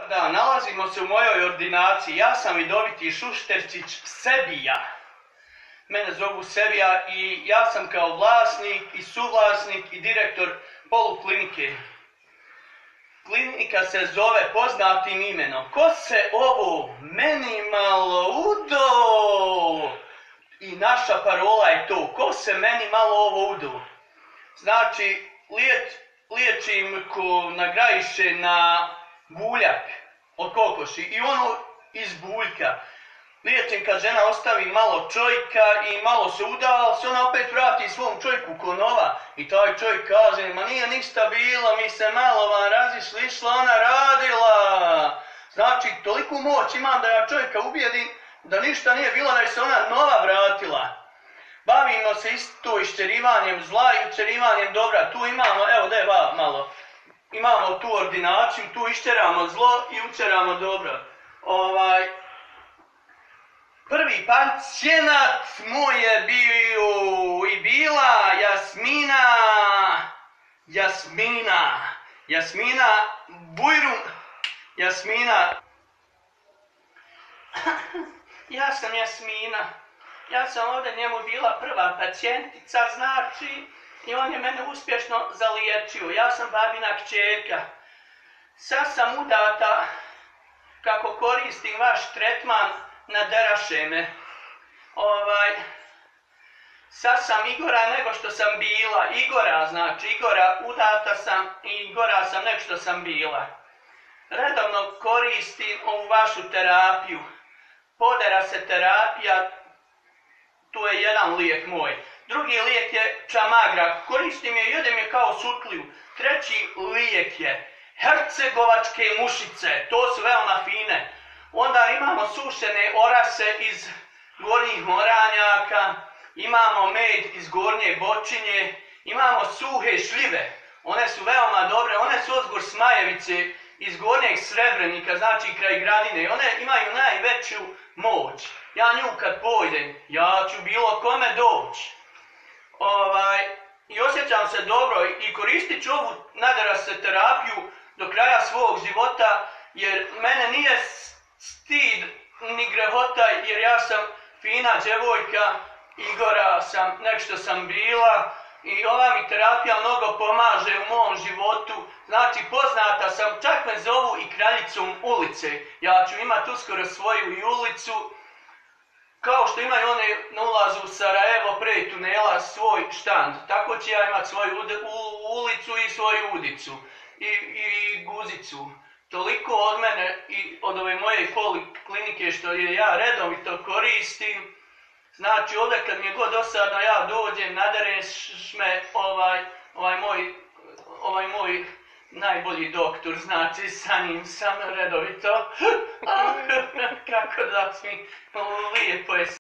Da, nalazimo se u mojoj ordinaciji. Ja sam Vidoviti Šušterčić Sebija. Mene zovu Sebija i ja sam kao vlasnik i suvlasnik i direktor poluklinike. Klinika se zove poznatim imenom. Ko se ovo meni malo udo? I naša parola je to. Ko se meni malo ovo udo? Znači, liječim ko nagrajiše na buljak od kokoši i ono iz buljka. Liječim kad žena ostavi malo čovjeka i malo se uda, ali se ona opet vrati svom čovjeku ko nova. I taj čovjek kaže, ma nije ništa bilo, mi se malo van razišli, išla ona radila. Znači, toliku moć imam da ja čovjeka ubijedim da ništa nije bilo, da je se ona nova vratila. Bavimo se isto iščerivanjem zla i učerivanjem dobra. Tu imamo, evo da je malo, imamo tu ordinaciju, tu iščeramo zlo i učeramo dobro. Prvi pacijenat moj je bio i bila Jasmina Bujrum, Jasmina. Ja sam Jasmina. Ja sam ovdje njemu bila prva pacijentica, znači, i on je mene uspješno zaliječio. Ja sam babina kćerka. Sad sam udata, kako koristim vaš tretman, naderaše me. Sad sam Igora nego što sam bila. Igora, udata sam i gora sam nego što sam bila. Redovno koristim ovu vašu terapiju. Podera se terapija, to je jedan lijek moj. Drugi lijek je čamagra, koristim je i jedem je kao sutliju. Treći lijek je hercegovačke mušice, to su veoma fine. Onda imamo sušene orase iz gornjih moranjaka, imamo med iz gornje bočinje, imamo suhe šljive, one su veoma dobre, one su ozgor Smajevice iz gornjeg Srebrenika, znači kraj Gradine, one imaju najveću moć. Ja nju kad pojdem, ja ću bilo kome doći. I osjećam se dobro i koristit ću ovu nadarase terapiju do kraja svog života, jer mene nije stid ni grehota, jer ja sam fina djevojka, Igora sam, nešto sam bila i ova mi terapija mnogo pomaže u mom životu. Znači, poznata sam, čak me zovu i kraljicom ulice. Ja ću imati uskoro svoju i ulicu, kao što imaju one na ulazu u Sarajevo pre tunela svoj štand. Tako ću ja imati svoju ulicu i svoju udicu i guzicu. Toliko od mene i od ove moje poliklinike što je ja redovito koristim. Znači, ovdje kad mi je god dosadno ja dođem, nadereš me ovaj moj najbolji doktor, znači sa njim sam redovito. Kako da mi lijepo je.